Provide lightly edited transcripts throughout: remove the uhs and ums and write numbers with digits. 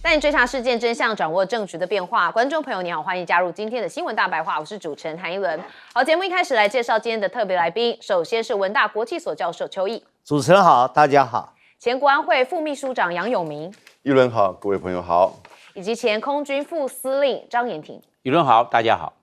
带你追查事件真相，掌握政局的变化。观众朋友，你好，欢迎加入今天的新闻大白话，我是主持人谭一伦。好，节目一开始来介绍今天的特别来宾，首先是文大国际所教授邱毅，主持人好，大家好。前国安会副秘书长杨永明，一伦好，各位朋友好，以及前空军副司令张延廷。一伦好，大家好。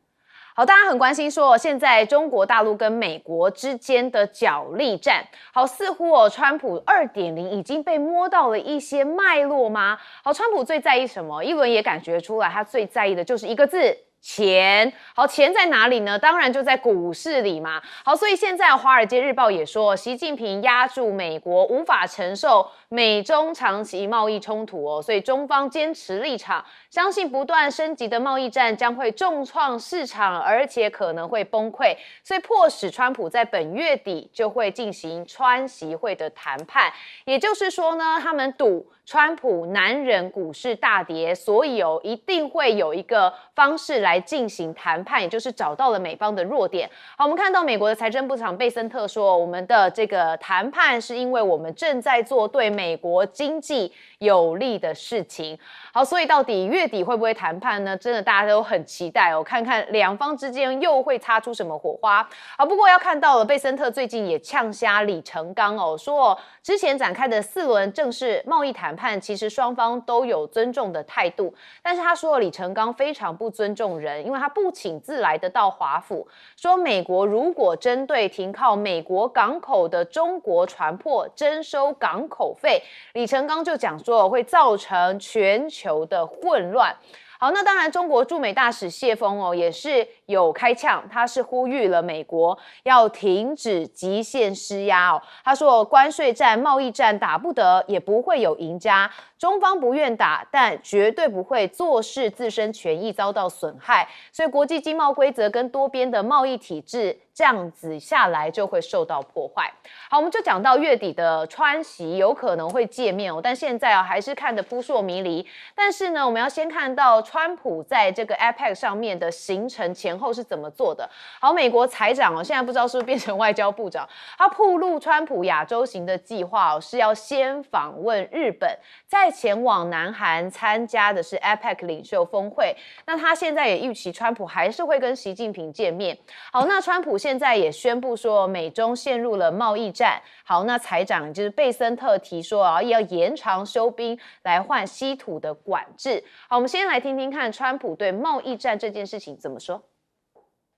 好，大家很关心说，现在中国大陆跟美国之间的角力战，好，似乎川普2.0已经被摸到了一些脉络吗？好，川普最在意什么？一轮也感觉出来，他最在意的就是一个字。钱，好，钱在哪里呢？当然就在股市里嘛。好，所以现在《华尔街日报》也说，习近平压住美国，无法承受美中长期贸易冲突哦，所以中方坚持立场，相信不断升级的贸易战将会重创市场，而且可能会崩溃，所以迫使川普在本月底就会进行川习会的谈判。也就是说呢，他们赌川普难忍股市大跌，所以一定会有一个方式来进行谈判，也就是找到了美方的弱点。好，我们看到美国的财政部长贝森特说，我们的这个谈判是因为我们正在做对美国经济有利的事情。好，所以到底月底会不会谈判呢？真的大家都很期待哦，看看两方之间又会擦出什么火花。好，不过要看到了，贝森特最近也呛瞎李成钢哦，说之前展开的4轮正式贸易谈判，其实双方都有尊重的态度，但是他说李成钢非常不尊重人，因为他不请自来的到华府，说美国如果针对停靠美国港口的中国船舶征收港口费，李成钢就讲说会造成全球的混乱。好，那当然，中国驻美大使谢峰也是有开呛，他是呼吁了美国要停止极限施压他说关税战、贸易战打不得，也不会有赢家，中方不愿打，但绝对不会坐视自身权益遭到损害，所以国际经贸规则跟多边的贸易体制这样子下来就会受到破坏。好，我们就讲到月底的川习有可能会见面但现在还是看得扑朔迷离。但是呢，我们要先看到川普在这个 APEC 上面的行程前后是怎么做的。好，美国财长现在不知道是不是变成外交部长，他曝露川普亚洲行的计划是要先访问日本，再前往南韩参加的是 APEC 领袖峰会。那他现在也预期川普还是会跟习近平见面。好，那川普现在也宣布说美中陷入了贸易战。好，那财长就是贝森特提说要延长休兵来换稀土的管制。好，我们先来听听看川普对贸易战这件事情怎么说。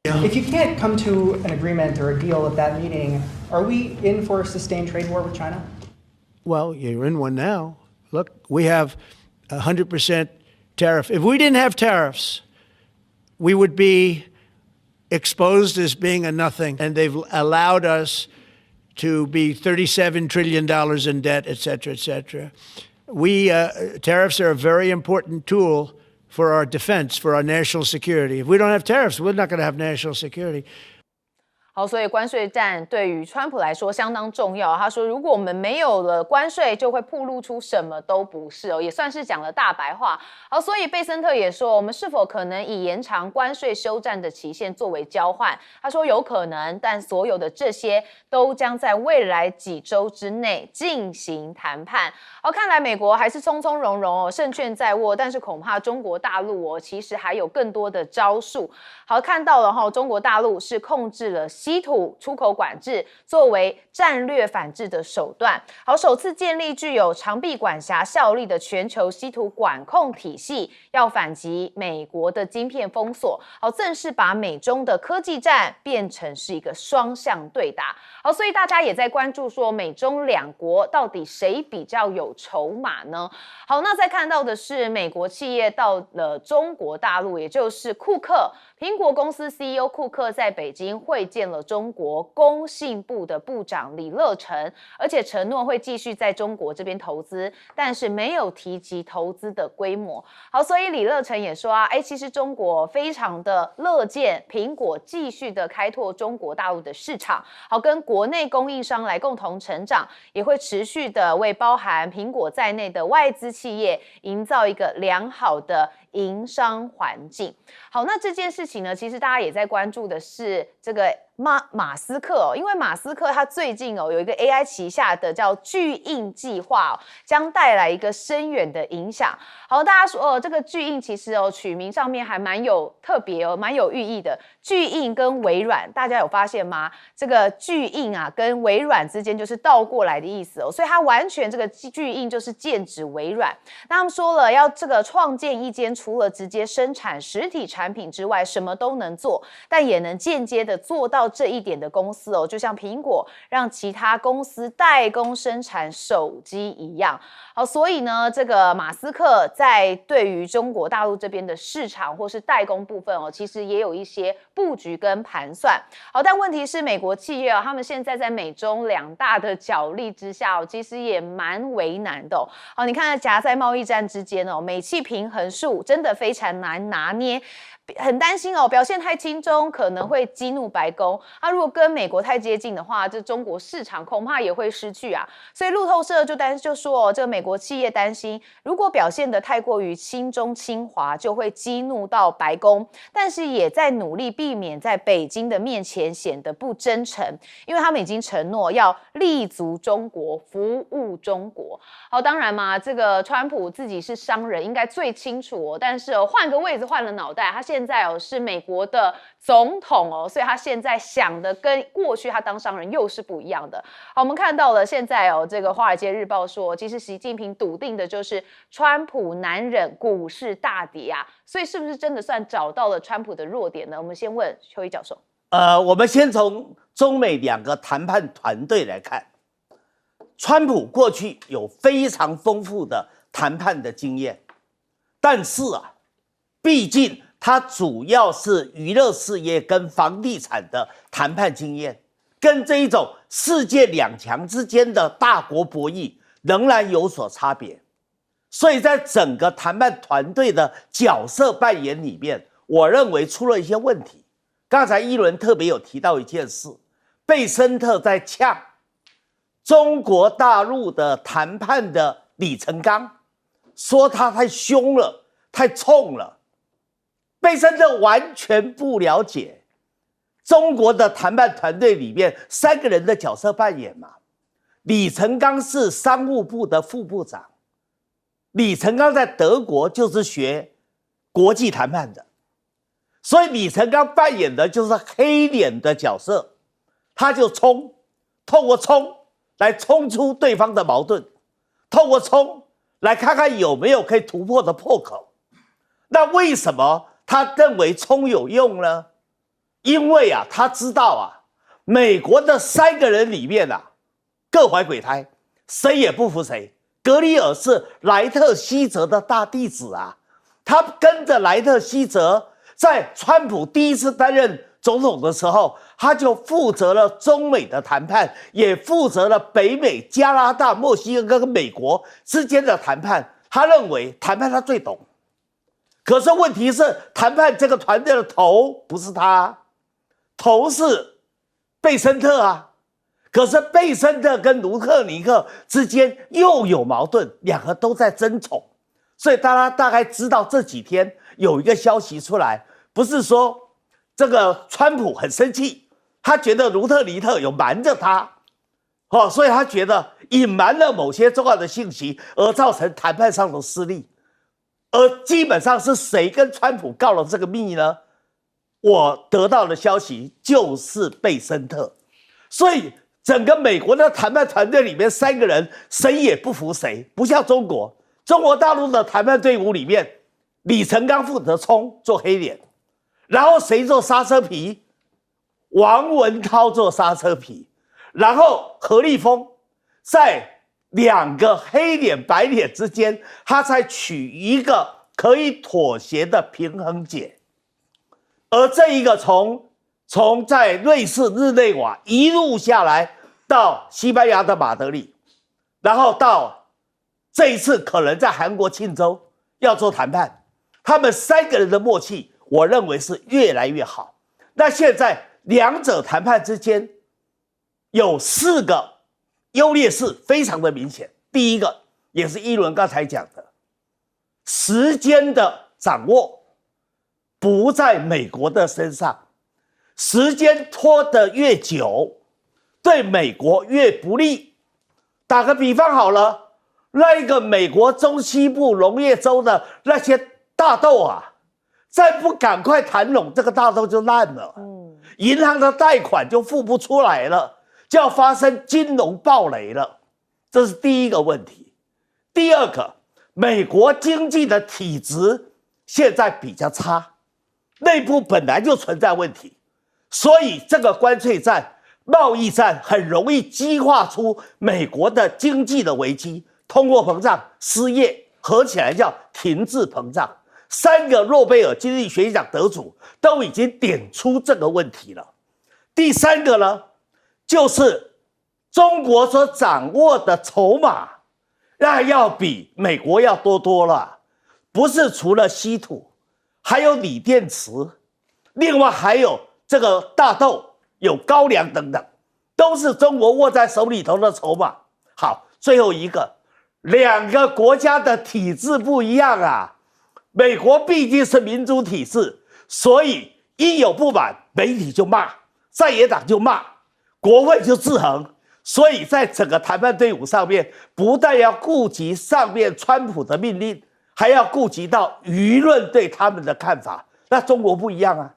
If you can't come to an agreement or a deal at that meeting, are we in for a sustained trade war with China? Well, you're in one now. Look, we have 100% tariff. If we didn't have tariffs, we would be exposed as being a nothing. And they've allowed us to be $37 trillion in debt, et cetera, et cetera. Tariffs are a very important tool for our defense, for our national security. If we don't have tariffs, we're not going to have national security. 好，所以关税战对于川普来说相当重要。他说，如果我们没有了关税，就会暴露出什么都不是也算是讲了大白话。好，所以贝森特也说，我们是否可能以延长关税休战的期限作为交换？他说有可能，但所有的这些都将在未来几周之内进行谈判。好，看来美国还是从从容容胜券在握，但是恐怕中国大陆其实还有更多的招数。好，看到了中国大陆是控制了稀土出口管制作为战略反制的手段。好，首次建立具有长臂管辖效力的全球稀土管控体系，要反击美国的晶片封锁。好，正式把美中的科技战变成是一个双向对打。好，所以大家也在关注说，美中两国到底谁比较有筹码呢？好，那再看到的是美国企业到了中国大陆，也就是库克，苹果公司 CEO 库克在北京会见了中国工信部的部长李乐成，而且承诺会继续在中国这边投资，但是没有提及投资的规模。好，所以李乐成也说其实中国非常的乐见苹果继续的开拓中国大陆的市场，好，跟国内供应商来共同成长，也会持续的为包含苹果在内的外资企业营造一个良好的营商环境。好，那这件事情呢，其实大家也在关注的是这个马斯克哦，因为马斯克他最近哦有一个 AI 旗下的叫巨印计划哦，将带来一个深远的影响。好，大家说这个巨印其实取名上面还蛮有特别蛮有寓意的。巨印跟微软，大家有发现吗？这个巨印啊跟微软之间就是倒过来的意思所以它完全这个巨印就是剑指微软。那他们说了，要这个创建一间除了直接生产实体产品之外，什么都能做，但也能间接的做到这一点的公司就像苹果让其他公司代工生产手机一样。好，所以呢，这个马斯克在对于中国大陆这边的市场或是代工部分其实也有一些布局跟盘算。好，但问题是美国企业他们现在在美中两大的角力之下其实也蛮为难的好，你看夹在贸易战之间美企平衡术真的非常难拿捏。很担心表现太轻中可能会激怒白宫如果跟美国太接近的话，这中国市场恐怕也会失去所以路透社就说这个美国企业担心，如果表现得太过于亲中亲华，就会激怒到白宫，但是也在努力避免在北京的面前显得不真诚，因为他们已经承诺要立足中国，服务中国。好，当然嘛，这个川普自己是商人，应该最清楚但是换个位置换了脑袋，他现在是美国的总统所以他现在想的跟过去他当商人又是不一样的。好，我们看到了现在这个《华尔街日报》说，其实习近平笃定的就是川普难忍股市大跌所以是不是真的算找到了川普的弱点呢？我们先问邱毅教授。我们先从中美两个谈判团队来看，川普过去有非常丰富的谈判的经验，但是毕竟他主要是娱乐事业跟房地产的谈判经验，跟这一种世界两强之间的大国博弈仍然有所差别。所以在整个谈判团队的角色扮演里面，我认为出了一些问题。刚才一轮特别有提到一件事，贝森特在呛中国大陆的谈判的李成钢，说他太凶了，太冲了。贝森特完全不了解中国的谈判团队里面三个人的角色扮演嘛。李成钢是商务部的副部长，李成钢在德国就是学国际谈判的，所以李成钢扮演的就是黑脸的角色，他就透过冲来冲出对方的矛盾，透过冲来看看有没有可以突破的破口。那为什么他认为冲有用呢？因为他知道美国的三个人里面各怀鬼胎，谁也不服谁。格里尔是莱特希泽的大弟子他跟着莱特希泽，在川普第一次担任总统的时候，他就负责了中美的谈判，也负责了北美、加拿大、墨西哥跟美国之间的谈判。他认为谈判他最懂。可是问题是，谈判这个团队的头不是他，头是贝森特可是贝森特跟卢特尼克之间又有矛盾，两个都在争宠。所以大家大概知道这几天有一个消息出来，不是说这个川普很生气，他觉得卢特尼克有瞒着他所以他觉得隐瞒了某些重要的信息，而造成谈判上的失利。而基本上是谁跟川普告了这个密呢？我得到的消息就是贝森特。所以整个美国的谈判团队里面三个人谁也不服谁，不像中国大陆的谈判队伍里面，李成钢负责冲做黑脸，然后谁做刹车皮？王文涛做刹车皮，然后何立峰在两个黑脸白脸之间，他才取一个可以妥协的平衡点。而这一个从在瑞士日内瓦一路下来到西班牙的马德里，然后到这一次可能在韩国庆州要做谈判，他们三个人的默契，我认为是越来越好。那现在两者谈判之间有4个优劣势非常的明显。第一个也是一轮刚才讲的，时间的掌握不在美国的身上，时间拖得越久，对美国越不利。打个比方好了，那个美国中西部农业州的那些大豆啊，再不赶快谈拢，这个大豆就烂了。银行的贷款就付不出来了，就要发生金融暴雷了。这是第一个问题。第二个，美国经济的体质现在比较差，内部本来就存在问题，所以这个关税战、贸易战很容易激化出美国的经济的危机，通货膨胀、失业，合起来叫停滞膨胀。3个诺贝尔经济学奖得主都已经点出这个问题了。第三个呢，就是中国所掌握的筹码，那要比美国要多了。不是除了稀土，还有锂电池，另外还有这个大豆、有高粱等等，都是中国握在手里头的筹码。好，最后一个，2个国家的体制不一样啊。美国毕竟是民主体制，所以一有不满，媒体就骂，在野党就骂，国会就制衡。所以在整个谈判队伍上面，不但要顾及上面川普的命令，还要顾及到舆论对他们的看法。那中国不一样啊，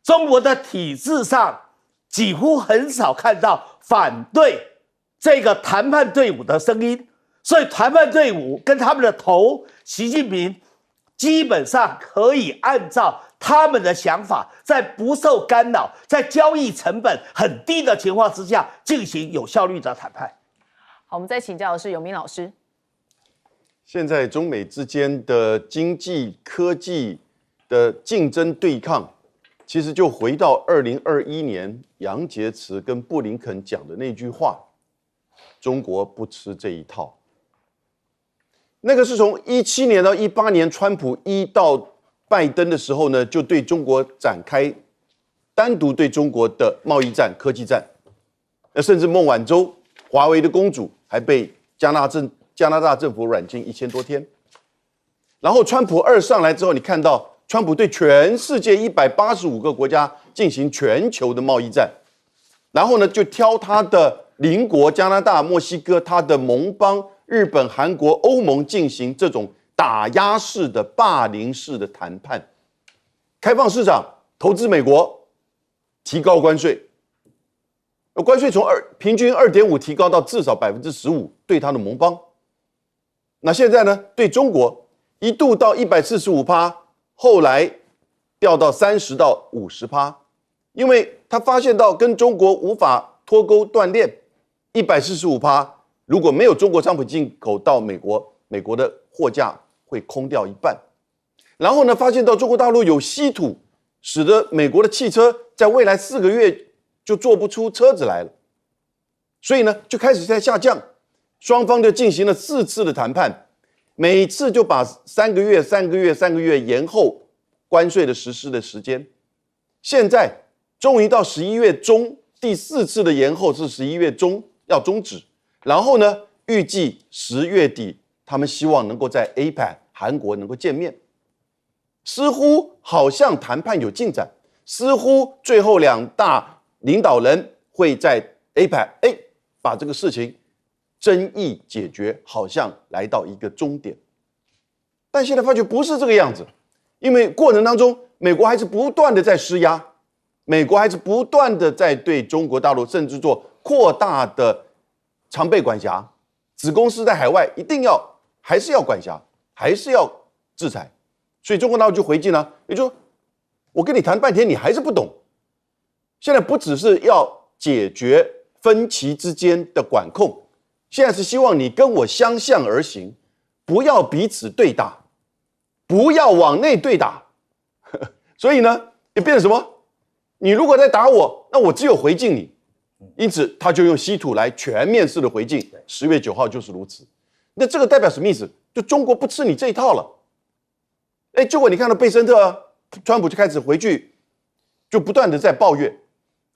中国的体制上几乎很少看到反对这个谈判队伍的声音，所以谈判队伍跟他们的头习近平基本上可以按照他们的想法，在不受干扰、在交易成本很低的情况之下进行有效率的谈判。好，我们再请教的是永明老师。现在中美之间的经济、科技的竞争对抗，其实就回到2021年杨洁篪跟布林肯讲的那句话：中国不吃这一套。那个是从17年到18年，川普1到拜登的时候呢，就对中国展开单独对中国的贸易战、科技战。甚至孟晚舟、华为的公主还被加拿大政府软禁1000多天。然后川普2上来之后，你看到川普对全世界185个国家进行全球的贸易战，然后呢就挑他的邻国加拿大、墨西哥，他的盟邦日本、韩国、欧盟进行这种打压式的、霸凌式的谈判，开放市场、投资美国，提高关税，关税从平均2.5提高到至少15%，对他的盟邦。那现在呢，对中国一度到145%，后来掉到30%到50%，因为他发现到跟中国无法脱钩断链，145%。如果没有中国商品进口到美国，美国的货架会空掉一半。然后呢，发现到中国大陆有稀土，使得美国的汽车在未来4个月就做不出车子来了，所以呢，就开始在下降。双方就进行了4次的谈判，每次就把3个月延后关税的实施的时间。现在终于到11月中，第4次的延后是11月中要终止。然后呢，预计10月底，他们希望能够在 APEC 韩国能够见面。似乎好像谈判有进展，似乎最后2大领导人会在 APEC 把这个事情争议解决，好像来到一个终点。但现在发觉不是这个样子，因为过程当中，美国还是不断的在施压，美国还是不断的在对中国大陆甚至做扩大的常备管辖，子公司在海外一定要还是要管辖，还是要制裁，所以中国大陆就回敬了，也就是说，我跟你谈半天，你还是不懂。现在不只是要解决分歧之间的管控，现在是希望你跟我相向而行，不要彼此对打，不要往内对打。所以呢，也变成什么？你如果在打我，那我只有回敬你。因此，他就用稀土来全面式的回敬。10月9号就是如此。那这个代表什么意思？就中国不吃你这一套了。结果你看到贝森特，川普就开始回去，就不断的在抱怨。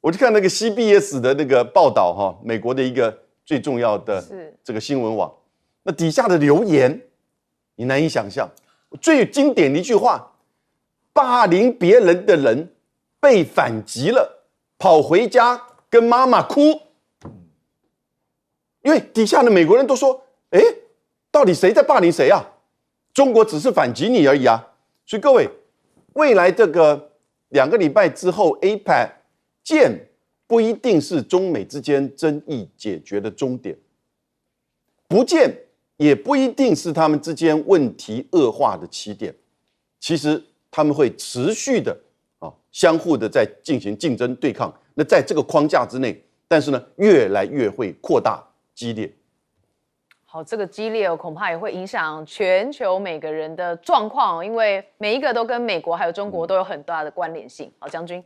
我就看那个 CBS 的那个报道，美国的一个最重要的这个新闻网，那底下的留言，你难以想象。最经典的一句话：霸凌别人的人被反击了，跑回家跟妈妈哭，因为底下的美国人都说：“哎，到底谁在霸凌谁啊？中国只是反击你而已啊！”所以各位，未来这个2个礼拜之后 APEC 见不一定是中美之间争议解决的终点，不见也不一定是他们之间问题恶化的起点。其实他们会持续的相互的在进行竞争对抗。那在这个框架之内，但是呢，越来越会扩大激烈。好，这个激烈恐怕也会影响全球每个人的状况，因为每一个都跟美国还有中国都有很大的关联性。好，将军，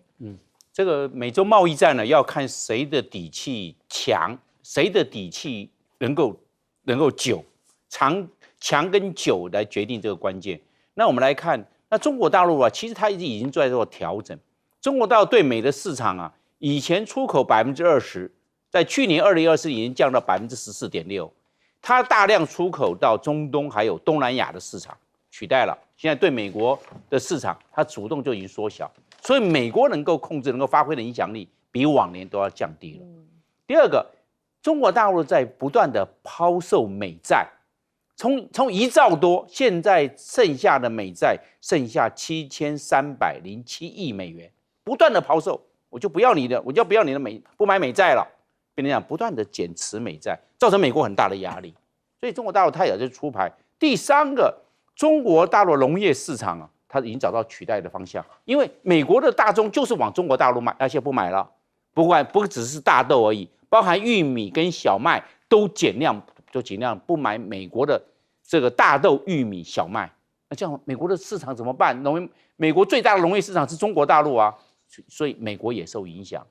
这个美洲贸易战呢，要看谁的底气强，谁的底气能够久，强跟久来决定这个关键。那我们来看，那中国大陆啊，其实它已经在做调整。中国大陆对美的市场啊，以前出口20%，在去年2024已经降到14.6%。它大量出口到中东还有东南亚的市场，取代了现在对美国的市场，它主动就已经缩小，所以美国能够控制、能够发挥的影响力比往年都要降低了。第二个，中国大陆在不断的抛售美债，从1兆多，现在剩下的美债剩下7307亿美元，不断的抛售，我就不要你的，不买美债了。变成讲不断的减持美债，造成美国很大的压力，所以中国大陆它也在出牌。第三个，中国大陆农业市场啊，它已经找到取代的方向，因为美国的大宗就是往中国大陆买，而且不买了，不只是大豆而已，包含玉米跟小麦都尽量不买美国的这个大豆、玉米、小麦。那这样美国的市场怎么办？美国最大的农业市场是中国大陆啊，所以美国也受影响。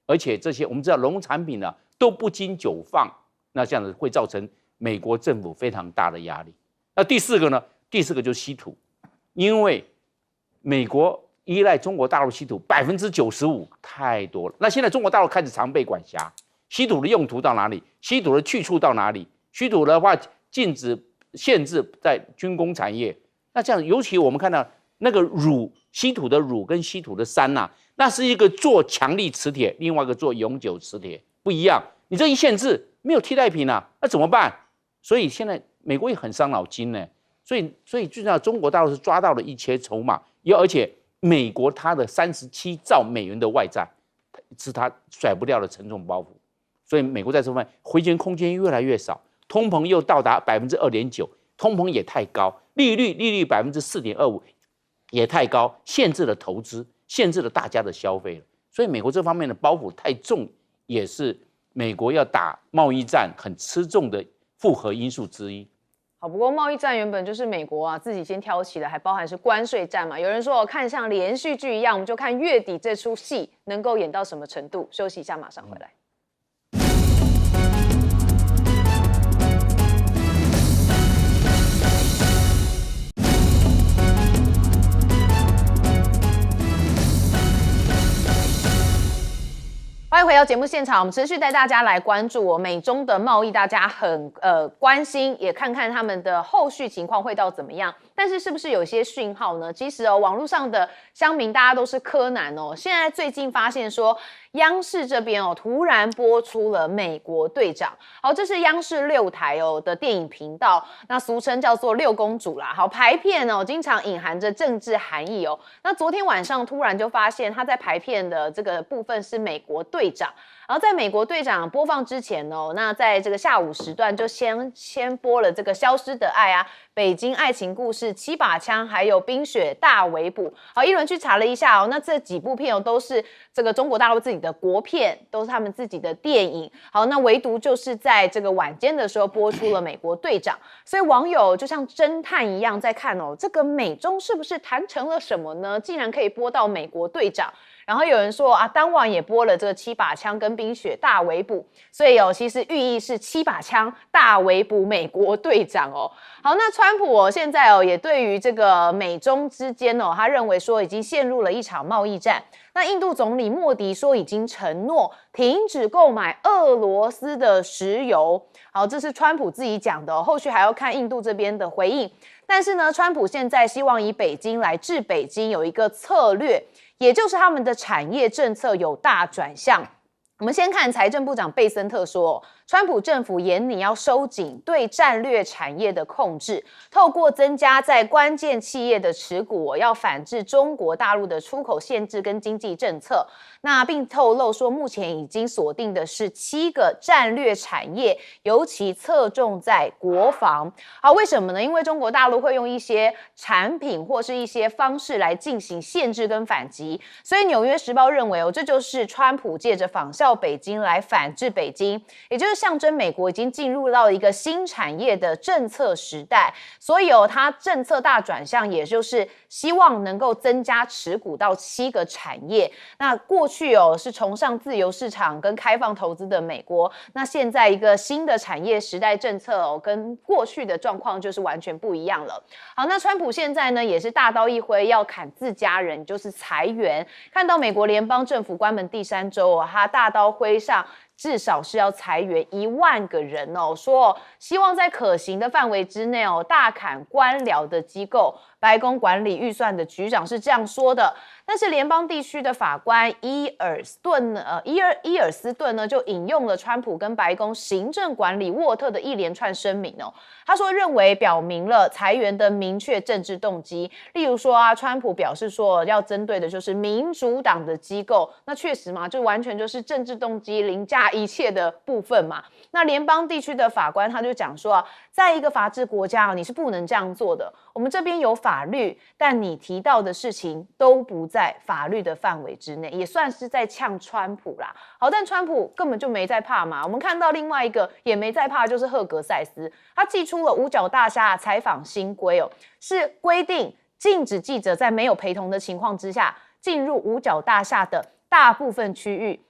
而且这些我们知道农产品呢都不经久放，那这样子会造成美国政府非常大的压力。那第四个呢？第四个就是稀土，因为美国依赖中国大陆稀土95%太多了。那现在中国大陆开始常被管辖，稀土的用途到哪里？稀土的去处到哪里？稀土的话限制在军工产业。那这样，尤其我们看到那个稀土的钼跟稀土的铵啊。那是一个做强力磁铁，另外一个做永久磁铁，不一样。你这一限制，没有替代品啊，那怎么办？所以现在美国也很伤脑筋呢。所以最重要，中国大陆是抓到了一些筹码，而且美国它的37兆美元的外债是它甩不掉的沉重包袱。所以美国在这方面回旋空间越来越少，通膨又到达2.9%，通膨也太高，利率4.25%也太高，限制了投资。限制了大家的消费了，所以美国这方面的包袱太重，也是美国要打贸易战很吃重的复合因素之一。好，不过贸易战原本就是美国啊自己先挑起的，还包含是关税战嘛。有人说看像连续剧一样，我们就看月底这出戏能够演到什么程度。休息一下，马上回来。欢迎回到节目现场，我们持续带大家来关注美中的贸易，大家很关心，也看看他们的后续情况会到怎么样。但是是不是有些讯号呢？其实网络上的乡民大家都是柯南哦。现在最近发现说，央视这边突然播出了《美国队长》。好，这是央视6台的电影频道，那俗称叫做6公主啦。好，排片经常隐含着政治含义哦。那昨天晚上突然就发现，他在排片的这个部分是美国队长。然后在美国队长播放之前那在这个下午时段就先播了这个《消失的爱》啊，《北京爱情故事》、7把枪，还有《冰雪大围捕》。好，一轮去查了一下那这几部片都是这个中国大陆自己的国片，都是他们自己的电影。好，那唯独就是在这个晚间的时候播出了《美国队长》，所以网友就像侦探一样在看这个美中是不是谈成了什么呢？竟然可以播到《美国队长》。然后有人说当晚也播了这个7把枪跟冰雪大围捕，所以其实寓意是7把枪大围捕美国队长好，那川普现在也对于这个美中之间他认为说已经陷入了一场贸易战。那印度总理莫迪说已经承诺停止购买俄罗斯的石油。好，这是川普自己讲的哦，后续还要看印度这边的回应。但是呢，川普现在希望以北京来治北京，有一个策略，也就是他们的产业政策有大转向。我们先看财政部长贝森特说，川普政府严拟要收紧对战略产业的控制，透过增加在关键企业的持股，要反制中国大陆的出口限制跟经济政策。那并透露说，目前已经锁定的是7个战略产业，尤其侧重在国防。好，为什么呢？因为中国大陆会用一些产品或是一些方式来进行限制跟反击，所以《纽约时报》认为这就是川普借着仿效北京来反制北京，也就是象征美国已经进入到一个新产业的政策时代。所以它政策大转向，也就是希望能够增加持股到7个产业。那过去是崇尚自由市场跟开放投资的美国，那现在一个新的产业时代政策跟过去的状况就是完全不一样了。好，那川普现在呢也是大刀一挥，要砍自家人，就是裁员。看到美国联邦政府关门第3周他大刀挥上至少是要裁员1万个人说希望在可行的范围之内大砍官僚的机构。白宫管理预算的局长是这样说的，但是联邦地区的法官伊尔斯顿呢就引用了川普跟白宫行政管理沃特的一连串声明他说认为表明了裁员的明确政治动机，例如说川普表示说要针对的就是民主党的机构，那确实嘛，就完全就是政治动机凌驾一切的部分嘛。那联邦地区的法官他就讲说在一个法治国家你是不能这样做的，我们这边有法律，但你提到的事情都不在法律的范围之内，也算是在呛川普啦。好，但川普根本就没在怕嘛。我们看到另外一个也没在怕，就是赫格塞斯，他寄出了五角大厦采访新规是规定禁止记者在没有陪同的情况之下进入五角大厦的大部分区域，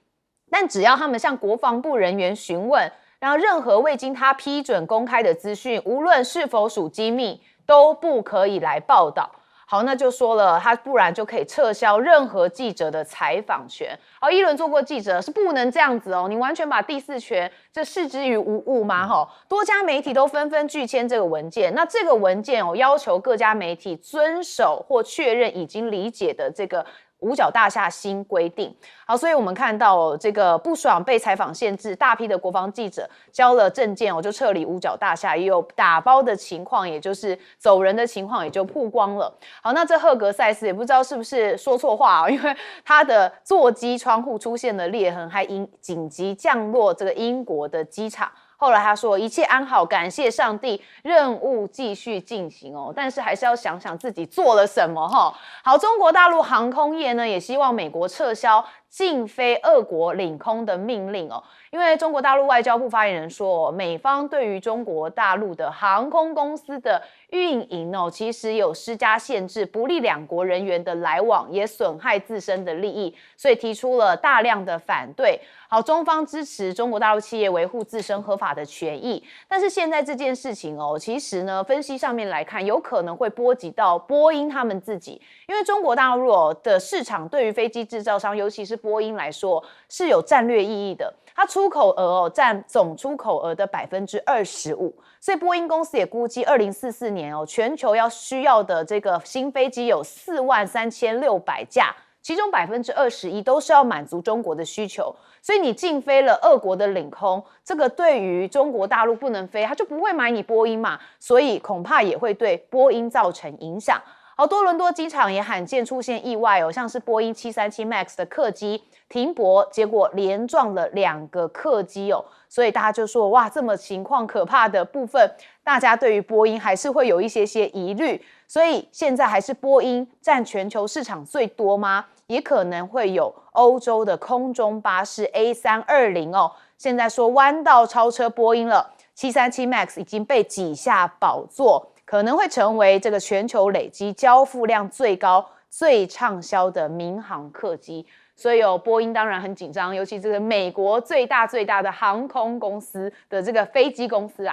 但只要他们向国防部人员询问，然后任何未经他批准公开的资讯，无论是否属机密，都不可以来报道。好，那就说了，他不然就可以撤销任何记者的采访权。好，一轮做过记者是不能这样子你完全把第4权这视之于无物嘛多家媒体都纷纷拒签这个文件，那这个文件要求各家媒体遵守或确认已经理解的这个五角大厦新规定。好，所以我们看到这个不爽被采访限制，大批的国防记者交了证件就撤离五角大厦，也有打包的情况，也就是走人的情况也就曝光了。好，那这赫格塞斯也不知道是不是说错话因为他的座机窗户出现了裂痕，还紧急降落这个英国的机场。后来他说一切安好，感谢上帝，任务继续进行但是还是要想想自己做了什么好，中国大陆航空业呢也希望美国撤销禁飞俄国领空的命令因为中国大陆外交部发言人说美方对于中国大陆的航空公司的运营其实有施加限制，不利两国人员的来往，也损害自身的利益，所以提出了大量的反对。好，中方支持中国大陆企业维护自身合法的权益，但是现在这件事情其实呢，分析上面来看，有可能会波及到波音他们自己，因为中国大陆的市场对于飞机制造商，尤其是波音来说是有战略意义的，它出口额占总出口额的25%，所以波音公司也估计2044年全球要需要的这个新飞机有43600架。其中21%都是要满足中国的需求，所以你禁飞了俄国的领空，这个对于中国大陆不能飞，他就不会买你波音嘛，所以恐怕也会对波音造成影响。好，多伦多机场也罕见出现意外像是波音737 MAX 的客机停泊，结果连撞了2个客机所以大家就说哇，这么情况可怕的部分，大家对于波音还是会有一些疑虑，所以现在还是波音占全球市场最多吗？也可能会有欧洲的空中巴士 A320现在说弯道超车波音了，737 MAX 已经被挤下宝座，可能会成为这个全球累积交付量最高、最畅销的民航客机。所以波音当然很紧张，尤其这个美国最大的航空公司的这个飞机公司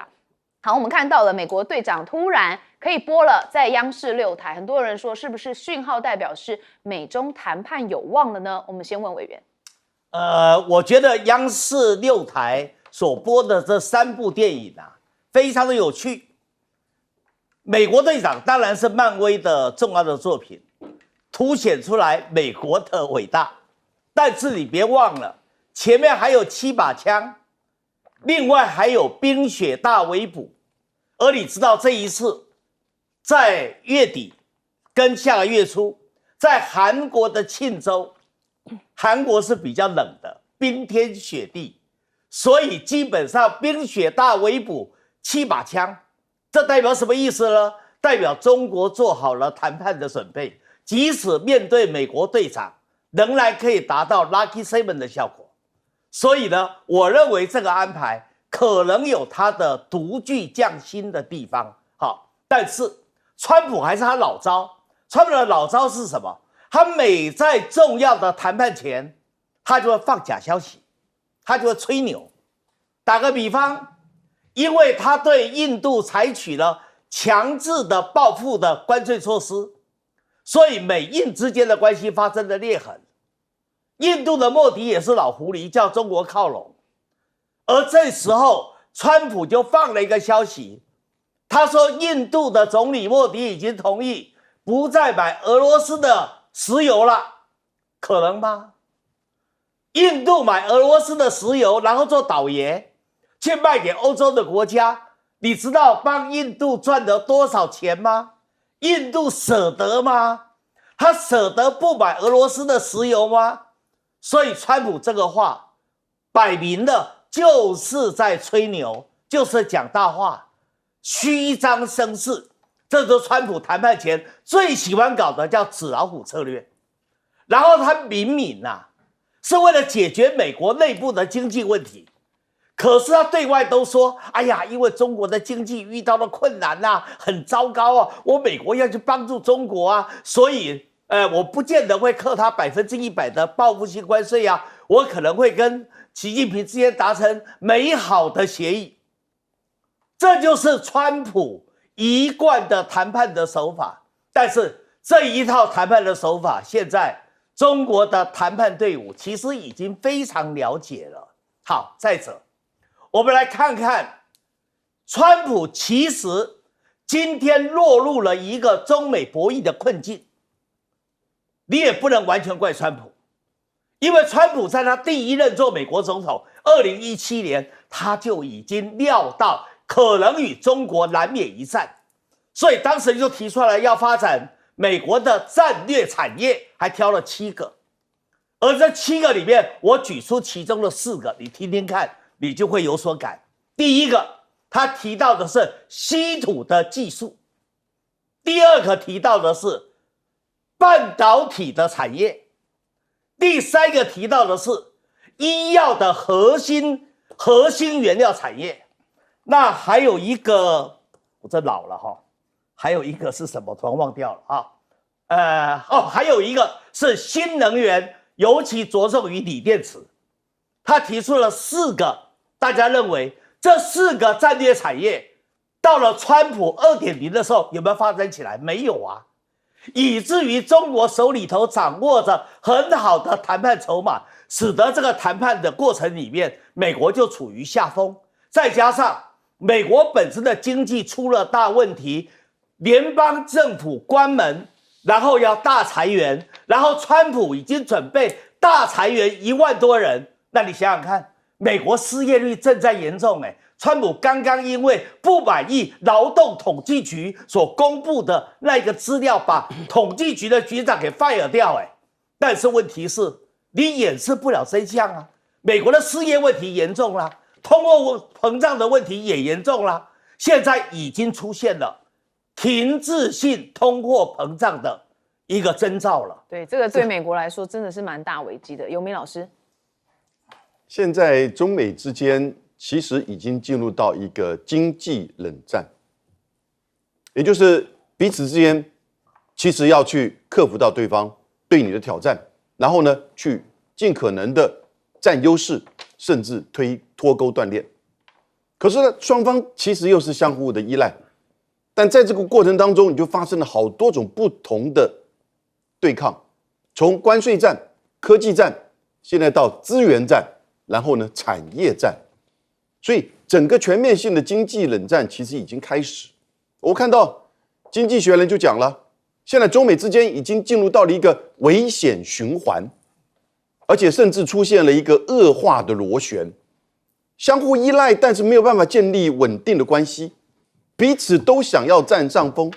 好，我们看到了美国队长突然可以播了，在央视6台，很多人说是不是讯号代表是美中谈判有望了呢？我们先问委员。我觉得央视6台所播的这3部电影啊，非常的有趣。美国队长当然是漫威的重要的作品，凸显出来美国的伟大。但是你别忘了，前面还有7把枪。另外还有冰雪大围捕，而你知道这一次在月底跟下个月初，在韩国的庆州，韩国是比较冷的，冰天雪地，所以基本上冰雪大围捕7把枪，这代表什么意思呢？代表中国做好了谈判的准备，即使面对美国队长，仍然可以达到 Lucky 7的效果。所以呢，我认为这个安排可能有它的独具匠心的地方。好，但是川普还是他老招。川普的老招是什么？他每在重要的谈判前，他就会放假消息，他就会吹牛。打个比方，因为他对印度采取了强制的报复的关税措施，所以美印之间的关系发生了裂痕。印度的莫迪也是老狐狸，叫中国靠拢。而这时候，川普就放了一个消息，他说印度的总理莫迪已经同意不再买俄罗斯的石油了，可能吗？印度买俄罗斯的石油，然后做倒爷，去卖给欧洲的国家，你知道帮印度赚了多少钱吗？印度舍得吗？他舍得不买俄罗斯的石油吗？所以川普这个话摆明的就是在吹牛，就是讲大话，虚张声势。这就是川普谈判前最喜欢搞的，叫纸老虎策略。然后他明明是为了解决美国内部的经济问题，可是他对外都说，哎呀，因为中国的经济遇到了困难很糟糕我美国要去帮助中国所以我不见得会课他100%的报复性关税我可能会跟习近平之间达成美好的协议。这就是川普一贯的谈判的手法。但是这一套谈判的手法，现在中国的谈判队伍其实已经非常了解了。好，再者，我们来看看，川普其实今天落入了一个中美博弈的困境。你也不能完全怪川普，因为川普在他第1任做美国总统2017年，他就已经料到可能与中国难免一战，所以当时就提出来要发展美国的战略产业，还挑了7个，而这7个里面，我举出其中的4个，你听听看，你就会有所感。第一个，他提到的是稀土的技术；第2个提到的是半导体的产业；第3个提到的是医药的核心原料产业。那还有一个，我这老了还有一个是什么？突然忘掉了还有一个是新能源，尤其着重于锂电池。他提出了4个，大家认为这4个战略产业到了川普2.0的时候有没有发展起来？没有以至于中国手里头掌握着很好的谈判筹码，使得这个谈判的过程里面，美国就处于下风。再加上美国本身的经济出了大问题，联邦政府关门，然后要大裁员，然后川普已经准备大裁员1万多人。那你想想看，美国失业率正在严重川普刚刚因为不满意劳动统计局所公布的那个资料，把统计局的局长给 fire 掉但是问题是，你掩饰不了真相美国的失业问题严重了，通货膨胀的问题也严重了，现在已经出现了停滞性通货膨胀的一个征兆了。对，这个对美国来说真的是蛮大危机的。游明老师，现在中美之间其实已经进入到一个经济冷战，也就是彼此之间其实要去克服到对方对你的挑战，然后呢，去尽可能的占优势，甚至脱钩断链。可是呢，双方其实又是相互的依赖，但在这个过程当中，你就发生了好多种不同的对抗，从关税战、科技战，现在到资源战，然后呢产业战，所以整个全面性的经济冷战其实已经开始。我看到《经济学人》就讲了，现在中美之间已经进入到了一个危险循环，而且甚至出现了一个恶化的螺旋。相互依赖，但是没有办法建立稳定的关系，彼此都想要占上风。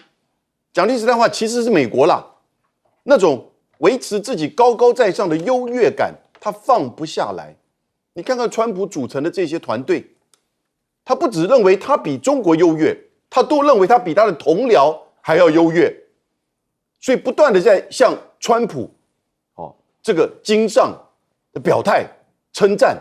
讲句实在话，其实是美国啦，那种维持自己高高在上的优越感，他放不下来。你看看川普组成的这些团队，他不只认为他比中国优越，他都认为他比他的同僚还要优越，所以不断的在向川普这个经上的表态称赞。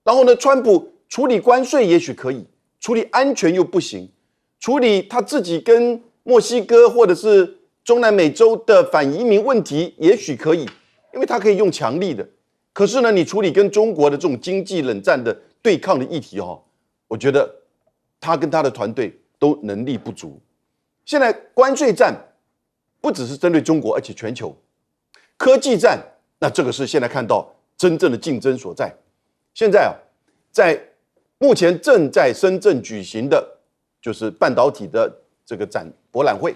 然后呢，川普处理关税也许可以，处理安全又不行，处理他自己跟墨西哥或者是中南美洲的反移民问题也许可以，因为他可以用强力的。可是呢，你处理跟中国的这种经济冷战的对抗的议题我觉得他跟他的团队都能力不足。现在关税战不只是针对中国，而且全球。科技战，那这个是现在看到真正的竞争所在。现在在目前正在深圳举行的，就是半导体的这个博览会，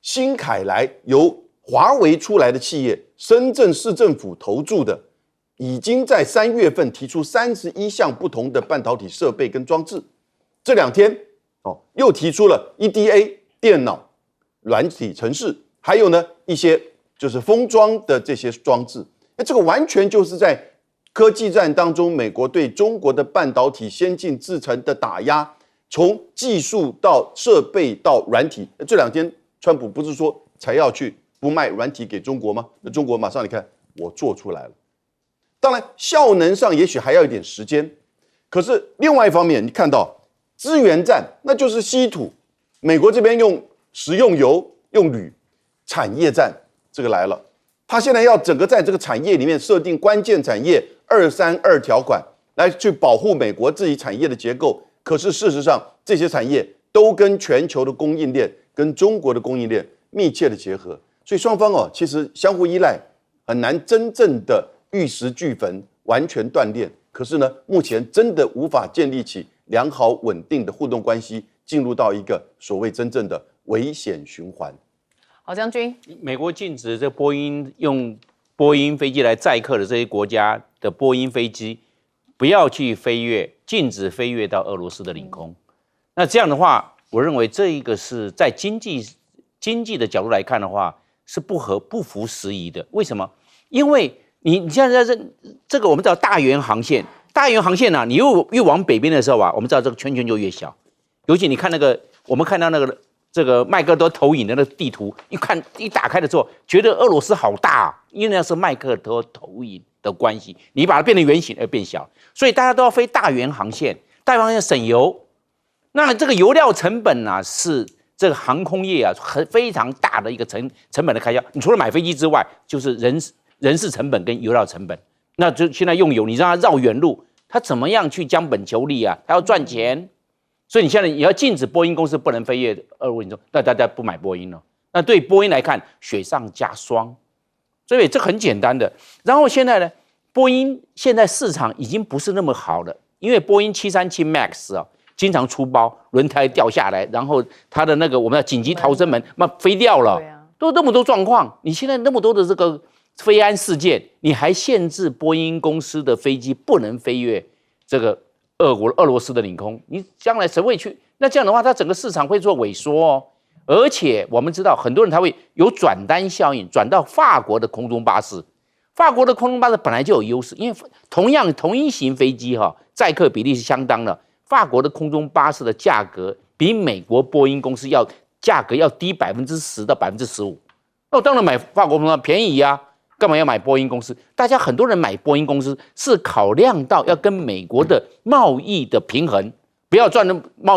新凯来由华为出来的企业，深圳市政府投注的，已经在3月份提出31项不同的半导体设备跟装置。这2天又提出了 EDA 电脑、软体程式，还有呢一些就是封装的这些装置。这个完全就是在科技战当中，美国对中国的半导体先进制程的打压，从技术到设备到软体。这2天，川普不是说才要去不卖软体给中国吗？那中国马上你看我做出来了。当然，效能上也许还要一点时间，可是另外一方面，你看到资源战，那就是稀土，美国这边用食用油、用铝，产业战这个来了。他现在要整个在这个产业里面设定关键产业232条款，来去保护美国自己产业的结构。可是事实上，这些产业都跟全球的供应链、跟中国的供应链密切的结合，所以双方其实相互依赖，很难真正的玉石俱焚，完全断裂。可是呢，目前真的无法建立起良好稳定的互动关系，进入到一个所谓真正的危险循环。郝将军，美国禁止这波音用波音飞机来载客的这些国家的波音飞机不要去飞越，禁止飞越到俄罗斯的领空。那这样的话，我认为这一个是在经济的角度来看的话，是不符时宜的。为什么？因为你现在这个我们知道大圆航线啊，你越往北边的时候我们知道这个圈圈就越小。尤其你看我们看到这个麦克多投影的那个地图，一打开的时候，觉得俄罗斯好大因为那是麦克多投影的关系，你把它变成圆形而变小，所以大家都要飞大圆航线，大圆航线省油。那这个油料成本是这个航空业非常大的一个成本的开销。你除了买飞机之外，就是人事成本跟油料成本。那就现在用油，你让它绕远路，它怎么样去将本求利啊？它要赚钱。所以你现在也要禁止波音公司不能飞越俄乌领空，那大家不买波音了。那对波音来看，雪上加霜。所以这很简单的。然后现在呢，波音现在市场已经不是那么好了，因为波音737 MAX 经常出包，轮胎掉下来，然后它的那个我们的紧急逃生门飞掉了，都这么多状况。你现在那么多的这个飞安事件，你还限制波音公司的飞机不能飞越这个俄罗斯的领空，你将来谁会去？那这样的话，它整个市场会做萎缩而且我们知道，很多人他会有转单效应，转到法国的空中巴士。法国的空中巴士本来就有优势，因为同一型飞机载客比例是相当的。法国的空中巴士的价格比美国波音公司价格要低10%到15%。那我当然买法国空中巴士便宜啊。干嘛要买波音公司？大家很多人买波音公司是考量到要跟美国的贸易的平衡，不要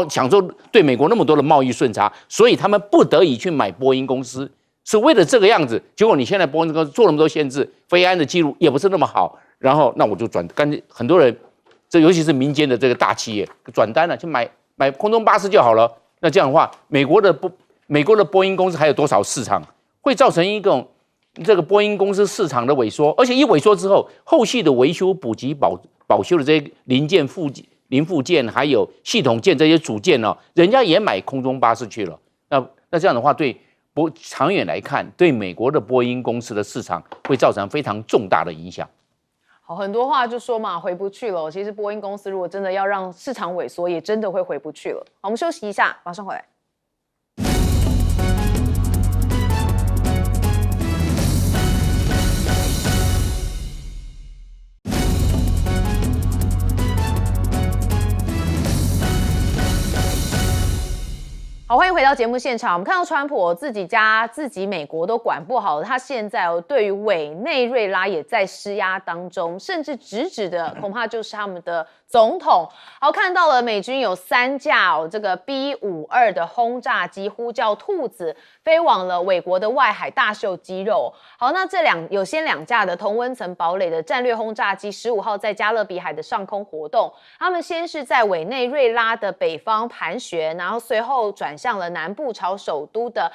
享受对美国那么多的贸易顺差，所以他们不得已去买波音公司，是为了这个样子。结果你现在波音公司做那么多限制，飞安的记录也不是那么好，然后那我就很多人这尤其是民间的这个大企业转单了，去买空中巴士就好了。那这样的话，美国的波音公司还有多少市场，会造成一种这个波音公司市场的萎缩，而且一萎缩之后，后续的维修、补给、保修的这些零附件，还有系统件这些组件呢，人家也买空中巴士去了。那这样的话，对长远来看，对美国的波音公司的市场会造成非常重大的影响。好，很多话就说嘛，回不去了。其实波音公司如果真的要让市场萎缩，也真的会回不去了。好，我们休息一下，马上回来。好，欢迎回到节目现场。我们看到川普自己美国都管不好，他现在对于委内瑞拉也在施压当中，甚至直指的恐怕就是他们的总统。好，看到了美军有3架这个 B-52的轰炸机呼叫兔子飞往了美国的外海大秀肌肉。好，那有先2架的同温层堡垒的战略轰炸机15号在加勒比海的上空活动，他们先是在委内瑞拉的北方盘旋，然后随后转向了南部朝首都的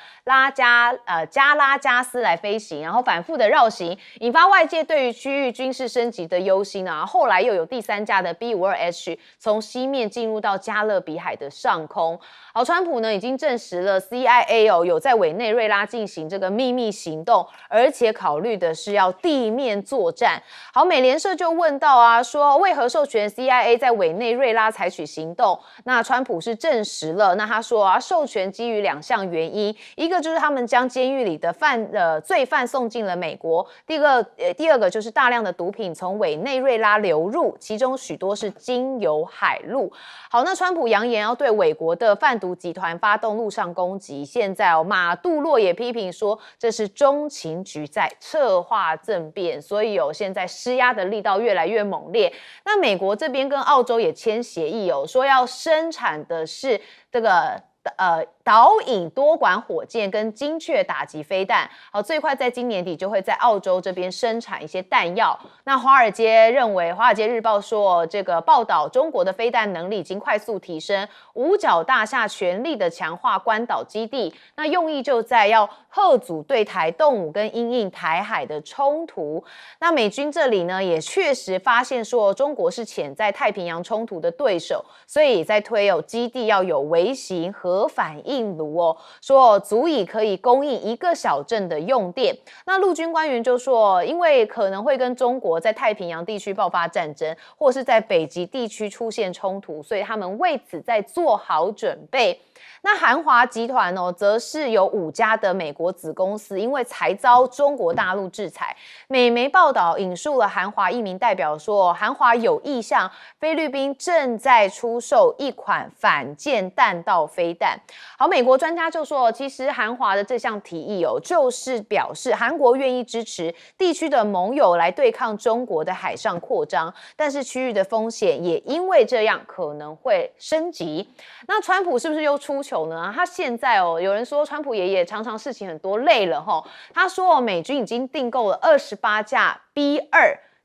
加拉加斯来飞行，然后反复的绕行，引发外界对于区域军事升级的忧心啊。后来又有第3架的 B-52H 从西面进入到加勒比海的上空。好，川普呢已经证实了 CIA 有在委内瑞拉进行这个秘密行动，而且考虑的是要地面作战。好，美联社就问到啊，说为何授权 CIA 在委内瑞拉采取行动？那川普是证实了，那他说啊，授权基于2项原因，一个就是他们将监狱里的罪犯送进了美国，第二个就是大量的毒品从委内瑞拉流入，其中许多是经由海路。好，那川普扬言要对美国的贩毒集团发动陆上攻击，现在马杜洛也批评说这是中情局在策划政变，所以现在施压的力道越来越猛烈。那美国这边跟澳洲也签协议说要生产的是这个导引多管火箭跟精确打击飞弹，好，最快在今年底就会在澳洲这边生产一些弹药。那华尔街日报说，这个报道中国的飞弹能力已经快速提升，五角大厦全力的强化关岛基地，那用意就在要吓阻对台动武跟因应台海的冲突。那美军这里呢也确实发现说中国是潜在太平洋冲突的对手，所以也在推基地要有微型核反应炉说足以可以供应1个小镇的用电。那陆军官员就说，因为可能会跟中国在太平洋地区爆发战争，或是在北极地区出现冲突，所以他们为此在做好准备。那韩华集团则是有5家的美国子公司，因为才遭中国大陆制裁。美媒报道引述了韩华一名代表说，韩华有意向菲律宾正在出售一款反舰弹道飞弹。好，美国专家就说，其实韩华的这项提议就是表示韩国愿意支持地区的盟友来对抗中国的海上扩张，但是区域的风险也因为这样可能会升级。那川普是不是又出糗呢？他现在有人说川普爷爷常常事情很多累了他说美军已经订购了28架 B-2，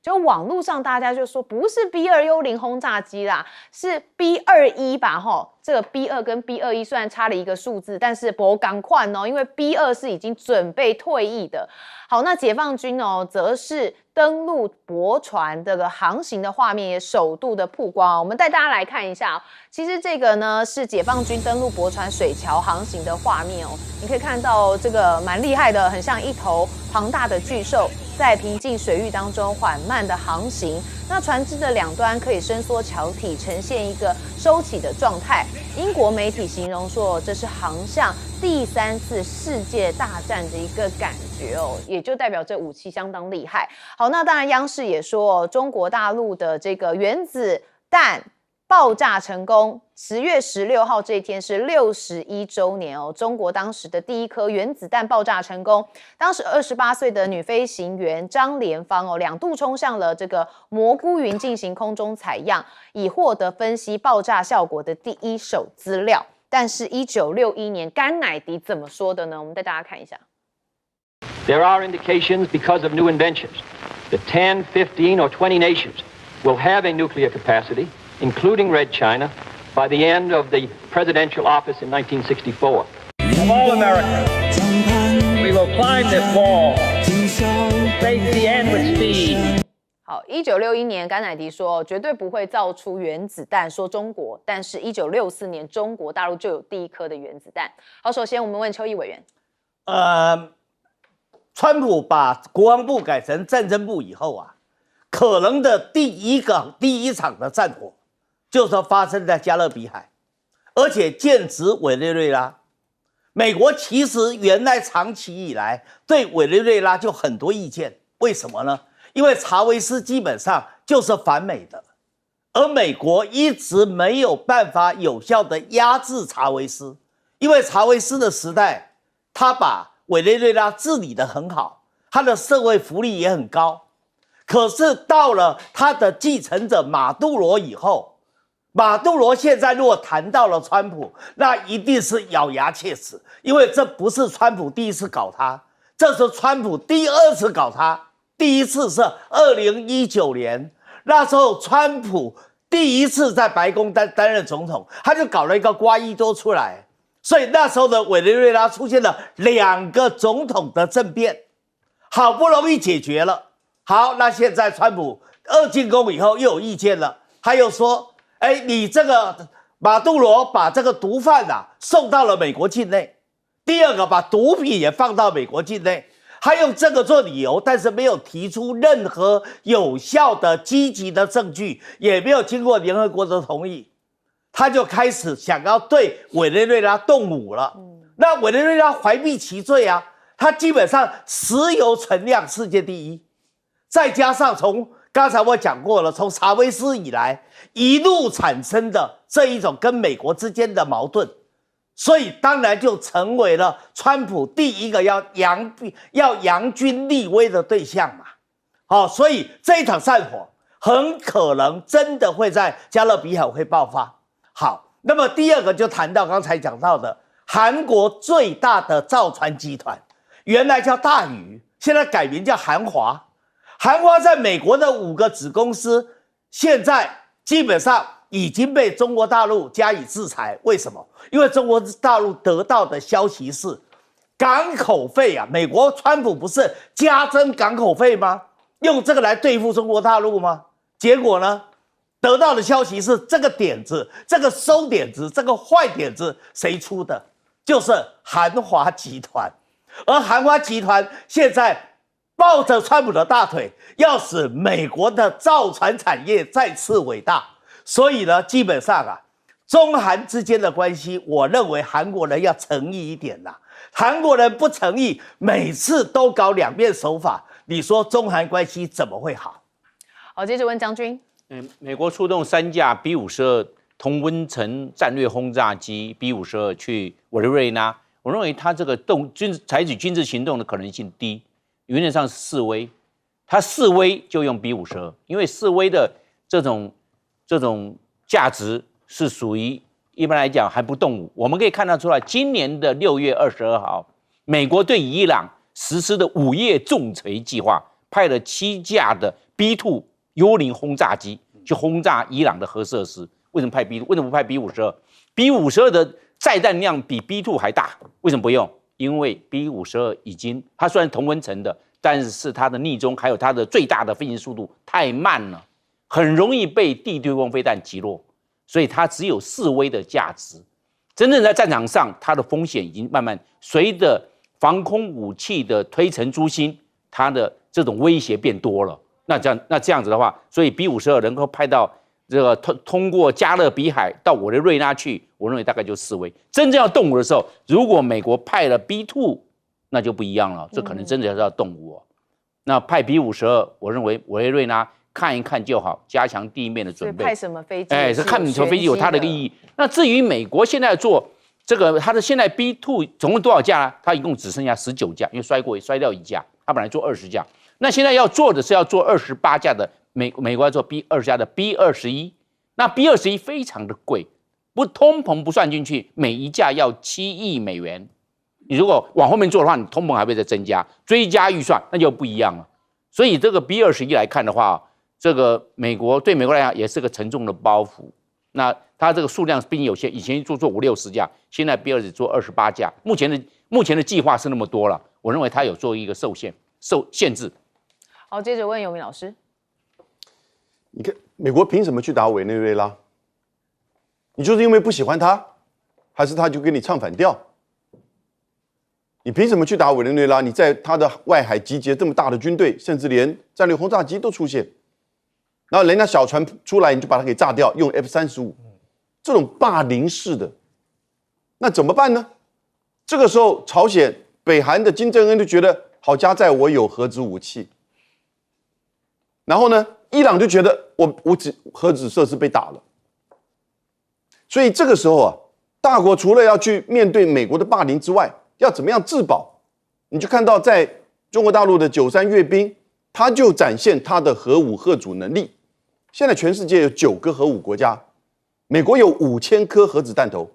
就网络上大家就说不是 B-2幽灵轰炸机啦，是 B-21吧这个 B-2跟 B-21虽然差了1个数字，但是不赶快因为 B-2是已经准备退役的。好，那解放军则是登陆驳船这个航行的画面也首度的曝光我们带大家来看一下其实这个呢是解放军登陆驳船水桥航行的画面你可以看到这个蛮厉害的，很像一头庞大的巨兽在平静水域当中缓慢的航行。那船只的2端可以伸缩桥体，呈现一个收起的状态。英国媒体形容说，这是航向第3次世界大战的一个感觉也就代表这武器相当厉害。好，那当然央视也说中国大陆的这个原子弹爆炸成功，10月16号这一天是61周年中国当时的第1颗原子弹爆炸成功，当时28岁的女飞行员张莲芳2度冲向了这个蘑菇云进行空中采样，以获得分析爆炸效果的第1手资料。但是1961年甘乃迪怎么说的呢？我们带大家看一下。There are indications because of new inventions that 10, 15 or 20 nations will have a nuclear capacity, including Red China, by the end of the presidential office in 1964. Of all America, we will climb this wall, face the end with speed. 好，1961年，甘乃迪说绝对不会造出原子弹，说中国，但是1964年，中国大陆就有第一颗的原子弹。好，首先我们问邱毅委员，川普把国防部改成战争部以后啊，可能的第一场的战火，就是发生在加勒比海，而且剑指委内瑞拉。美国其实原来长期以来对委内瑞拉就很多意见，为什么呢？因为查韦斯基本上就是反美的，而美国一直没有办法有效的压制查韦斯，因为查韦斯的时代，他把委内瑞拉治理得很好，他的社会福利也很高。可是到了他的继承者马杜罗以后，马杜罗现在如果谈到了川普，那一定是咬牙切齿，因为这不是川普第一次搞他，这是川普第二次搞他。第一次是2019年，那时候川普第一次在白宫担任总统，他就搞了一个瓜伊多出来，所以那时候的委内瑞拉出现了2个总统的政变，好不容易解决了。好，那现在川普2进宫以后又有意见了，他又说，你这个马杜罗把这个毒贩送到了美国境内，第二个把毒品也放到美国境内。他用这个做理由，但是没有提出任何有效的、积极的证据，也没有经过联合国的同意，他就开始想要对委内瑞拉动武了。那委内瑞拉怀璧其罪啊，他基本上石油存量世界第一，再加上从刚才我讲过了，从查韦斯以来一路产生的这一种跟美国之间的矛盾。所以当然就成为了川普第一个要扬军立威的对象嘛。所以这一场战火很可能真的会在加勒比海会爆发。好，那么第二个就谈到刚才讲到的韩国最大的造船集团，原来叫大宇，现在改名叫韩华。韩华在美国的5个子公司，现在基本上已经被中国大陆加以制裁。为什么？因为中国大陆得到的消息是，港口费美国川普不是加征港口费吗？用这个来对付中国大陆吗？结果呢，得到的消息是这个点子，这个馊点子，这个坏点子谁出的？就是韩华集团。而韩华集团现在抱着川普的大腿，要使美国的造船产业再次伟大。所以呢，基本上中韩之间的关系，我认为韩国人要诚意一点啦。韩国人不诚意，每次都搞两面手法，你说中韩关系怎么会好？好，接着问将军。美国出动3架 B-52同温层战略轰炸机 B-52去委内瑞拉，我认为他这个采取军事行动的可能性低，原则上是示威，他示威就用 B-52，因为示威的这种价值是属于一般来讲还不动武。我们可以看得出来，今年的6月22号，美国对伊朗实施的午夜重锤计划，派了7架的 B-2幽灵轰炸机去轰炸伊朗的核设施。为什么派 B？ 为什么不派 B-52？B-52的载弹量比 B-2还大，为什么不用？因为 B-52已经，它虽然同温层的，但是它的逆中还有它的最大的飞行速度太慢了，很容易被地对空飞弹击落，所以它只有示威的价值。真正在战场上，它的风险已经慢慢随着防空武器的推陈出新，它的这种威胁变多了。那这样子的话，所以 B-52能够派到这个通过加勒比海到委内瑞拉去，我认为大概就示威。真正要动武的时候，如果美国派了 B-2，那就不一样了，这可能真的要动武哦。那派 B-52，我认为委内瑞拉看一看就好，加强地面的准备。派什么飞机？是看什么飞机有它的一个意义。那至于美国现在做这个，它的现在 B-2总共多少架呢？它一共只剩下19架，因为摔掉1架，它本来做20架。那现在要做的是要做28架的美国要做 B-20架的 B-21，那 B-21非常的贵，不通膨不算进去，每一架要7亿美元。你如果往后面做的话，你通膨还会再增加，追加预算那就不一样了。所以这个 B-21来看的话，这个美国对美国来讲也是个沉重的包袱。那它这个数量兵有限，以前做50-60架，现在比尔只做28架。目前的计划是那么多了，我认为它有做一个限制。好，接着问尤明老师，你看美国凭什么去打委内瑞拉？你就是因为不喜欢他，还是他就跟你唱反调？你凭什么去打委内瑞拉？你在他的外海集结这么大的军队，甚至连战略轰炸机都出现，然后人家小船出来，你就把它给炸掉，用 F-35，这种霸凌式的，那怎么办呢？这个时候，朝鲜、北韩的金正恩就觉得好家在我有核子武器，然后呢，伊朗就觉得我核子设施被打了，所以这个时候啊，大国除了要去面对美国的霸凌之外，要怎么样自保？你就看到在中国大陆的93阅兵，他就展现他的核武核主能力。现在全世界有9个核武国家，美国有5000颗核子弹头，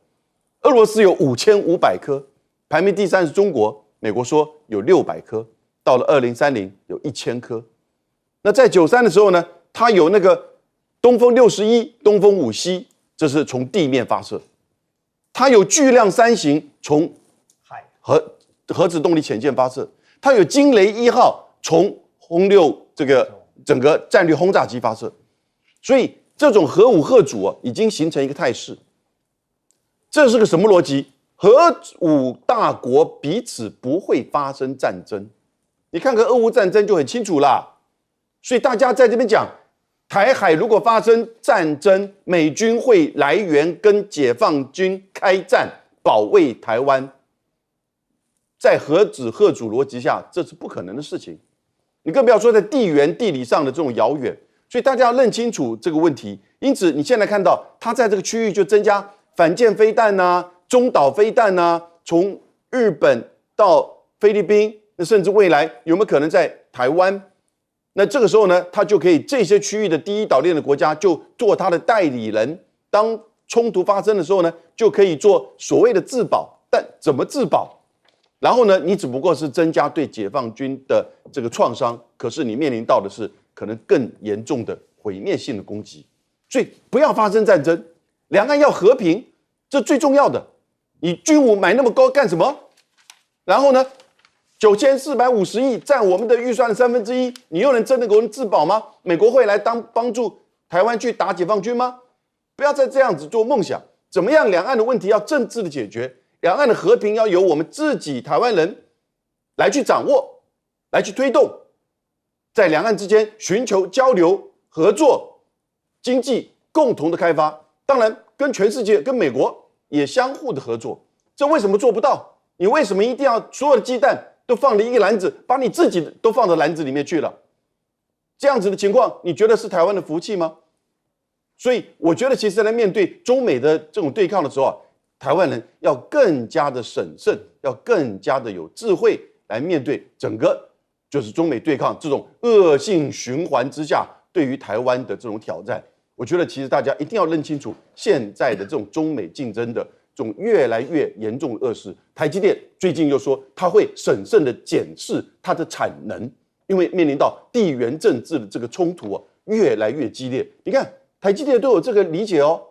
俄罗斯有5500颗，排名第3是中国，美国说有600颗，到了2030有1000颗。那在93的时候呢，它有那个东风61、东风5C，这是从地面发射，它有巨量3型从核子动力潜舰发射，它有惊雷1号从轰6这个整个战略轰炸机发射，所以这种核武核主已经形成一个态势。这是个什么逻辑？核武大国彼此不会发生战争，你看看俄乌战争就很清楚啦。所以大家在这边讲，台海如果发生战争，美军会来援跟解放军开战，保卫台湾。在核子核主逻辑下，这是不可能的事情。你更不要说在地缘地理上的这种遥远。所以大家要认清楚这个问题。因此，你现在看到它在这个区域就增加反舰飞弹啊、中岛飞弹啊，从日本到菲律宾，那甚至未来有没有可能在台湾？那这个时候呢，它就可以这些区域的第一岛链的国家就做它的代理人，当冲突发生的时候呢，就可以做所谓的自保。但怎么自保？然后呢，你只不过是增加对解放军的这个创伤，可是你面临到的是可能更严重的毁灭性的攻击。所以不要发生战争，两岸要和平，这最重要的。你军武买那么高干什么？然后呢，9450亿占我们的预算的1/3，你又能真的给我们自保吗？美国会来帮助台湾去打解放军吗？不要再这样子做梦想。怎么样，两岸的问题要政治的解决，两岸的和平要由我们自己台湾人来去掌握，来去推动，在两岸之间寻求交流合作、经济共同的开发。当然，跟全世界、跟美国也相互的合作。这为什么做不到？你为什么一定要所有的鸡蛋都放了一个篮子，把你自己都放到篮子里面去了？这样子的情况，你觉得是台湾的福气吗？所以，我觉得其实在面对中美的这种对抗的时候台湾人要更加的审慎，要更加的有智慧来面对整个就是中美对抗这种恶性循环之下对于台湾的这种挑战。我觉得其实大家一定要认清楚现在的这种中美竞争的这种越来越严重的恶势。台积电最近又说它会审慎的检视它的产能，因为面临到地缘政治的这个冲突越来越激烈。你看台积电都有这个理解哦，